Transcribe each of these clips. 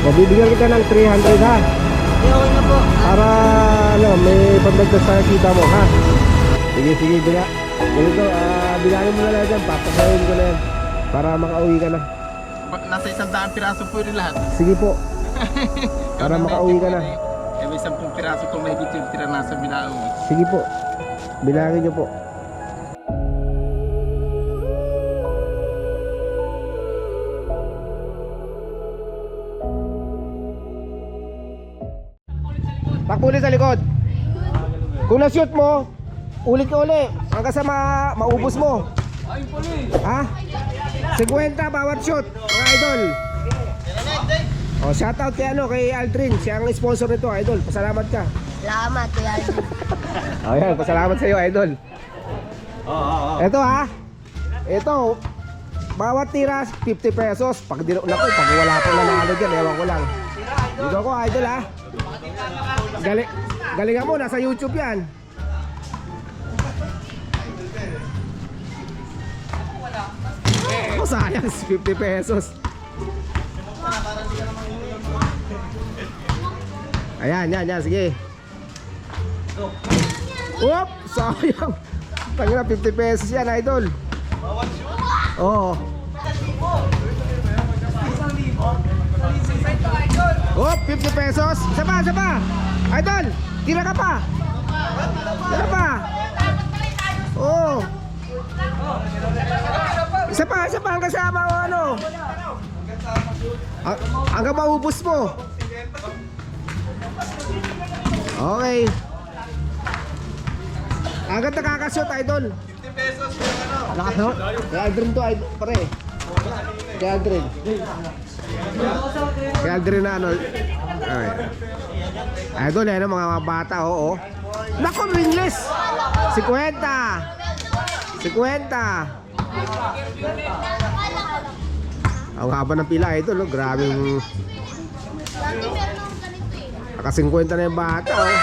O, bibigyan kita ng 300 ha. Okay na po. Para ano, may pandagdag sa kita mo ha. Sige, sige, ganito, bilangin mo na lang dyan, papasayin ko na yan. Para makauwi ka na. Nasa 100 piraso po rin lahat. Sige po. Para makauwi ka na. Eh may 10 piraso po may higit yung tira nasa binauwi. Sige po. Bilangin nyo po. Takbo ulit sa likod. Kung na-shoot mo, ulit ka ulit. Hanggang sa maubos mo. Ha? 50 bawat shoot, mga idol. O, shoutout kay kay Aldrin. Siya ang sponsor nito, idol. Pasalamat ka. Salamat, Kuya Alvin. Ayan, pasalamat sa iyo, idol. Ito ha. Ito, bawat tira 50 pesos. Pag wala pang nanalo dyan, ewan ko lang. Dito ako, idol ha. Galingan mo, nasa YouTube yan. Oh, sayang, 50 pesos. Ayan, yan, sige. Oop, sayang. Tangina, 50 pesos yan, idol. Oo. Oop, 50 pesos. Isa pa. Idol, tira ka pa. Tira pa. Oo. Isa pa ang kasama o ano. Hanggang maubos mo. Okay. Agad nakakashoot, idol. 50 pesos yung ano. Nakashoot? Kaya Aldrin to, idol, pare. Kaya Aldrin. Kaya Aldrin na ano. Okay. Idol, yan ang mga bata, oo. Naku, ringless. 50. Ang haba ng pila, idol, no? Grabe yung... Naka-50 na yung bata, oh.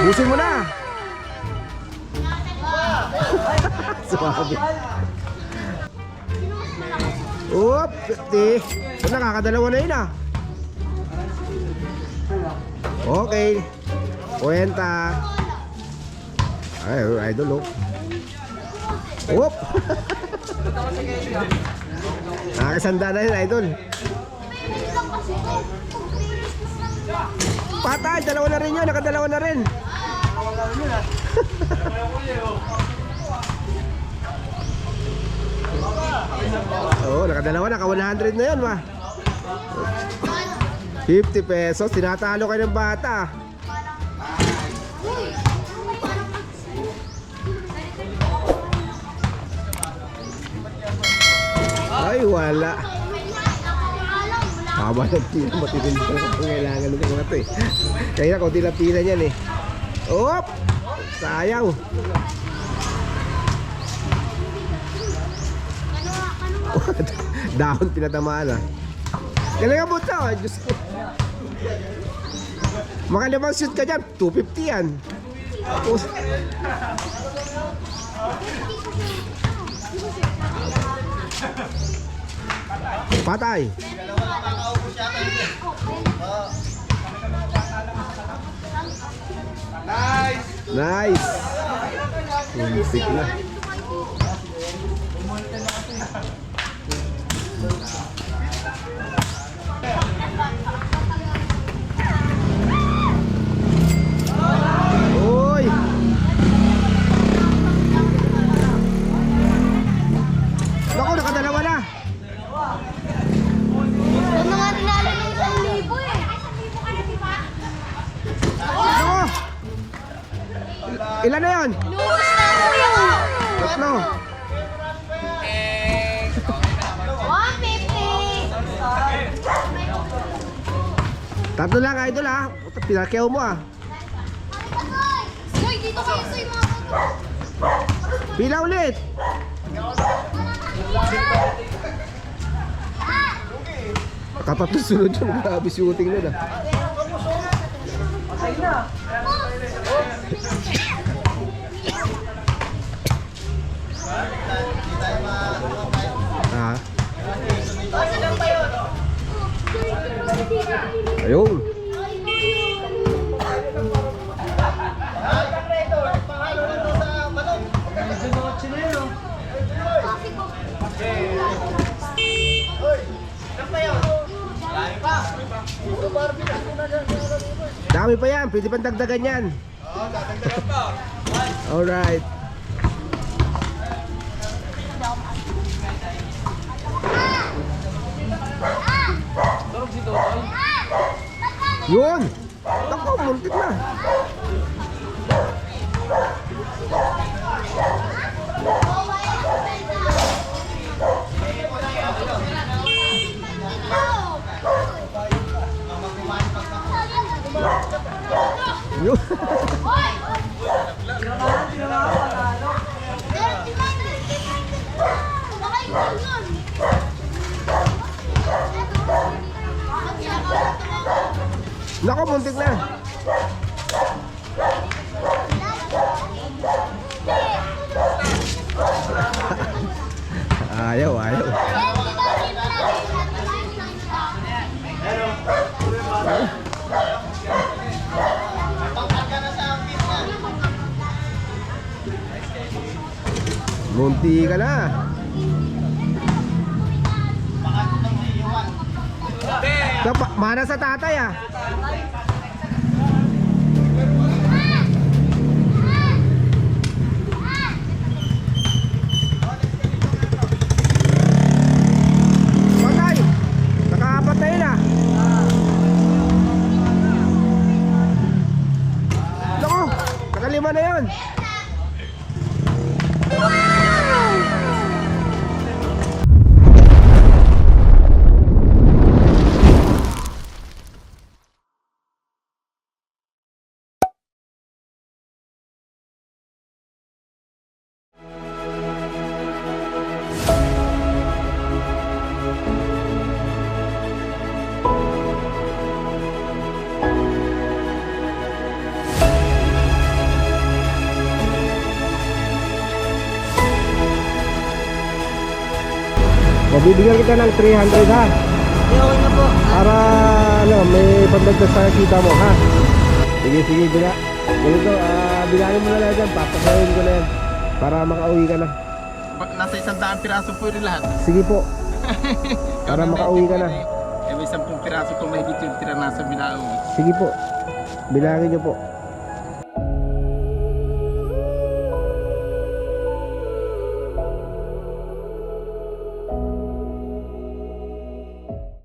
Busin mo na. Suwabe. Oop, 50. Nakakadalawa na yun ah. Okay. 50. Ay, idol, oh. Oop. Nakakasanda na yun, idol. Patay, dalawa na rin yun. Nakadalawa na rin. Oo, nakadalawa. Naka 100 na yun, ma. 50 pesos. Tinatalo kayo ng bata. Ay, wala. Haba ng pila, matitindi ka sa pangailangan ng mga ito eh. Kaya na, kunti lang pila niyan eh. Oop! Sayang! Dahon pinatamaan ah. Galing mo ito, Diyos ko. Makalimang shoot ka dyan, 250 yan. Patay. Nice. Musik na. Uy. Naku, nakadalawa na. Ano nga tinalo ng 1,000 eh. Naku. Ilan na yun? Lubos na ako yun. Tatlo. 150. Tatlo lang, idol ha. Pinakyaw mo ah. Uy, dito kayo sa mga Pila ulit. Katatlo sunod yung grabe shooting nun ah. Ha? Ayun. Dami pa yan, pwede pang dagdagan yan. Oo, dadagdagan pa. Alright. Yun! Ako, muntik na. Yun. Nako, muntik na. Ayaw, ayaw. Munti ka na. Mana sa tatay ah. Patay. Nakaapat na yun ah. Nako, nakalima na yun. Mabibigyan kita ng 300 ha. Okay na po. Para ano, may pandagdag sa kita mo ha. Sige, sige, bila. Ganito, bilangin mo na lang dyan. Papasahin ko na yan. Para makauwi ka na. Nasa 100 piraso po rin lahat. Sige po. Para makauwi ka na. Eh, may 10 piraso kung mahigit yung tira nasa Bilao. Sige po. Bilangin niyo po.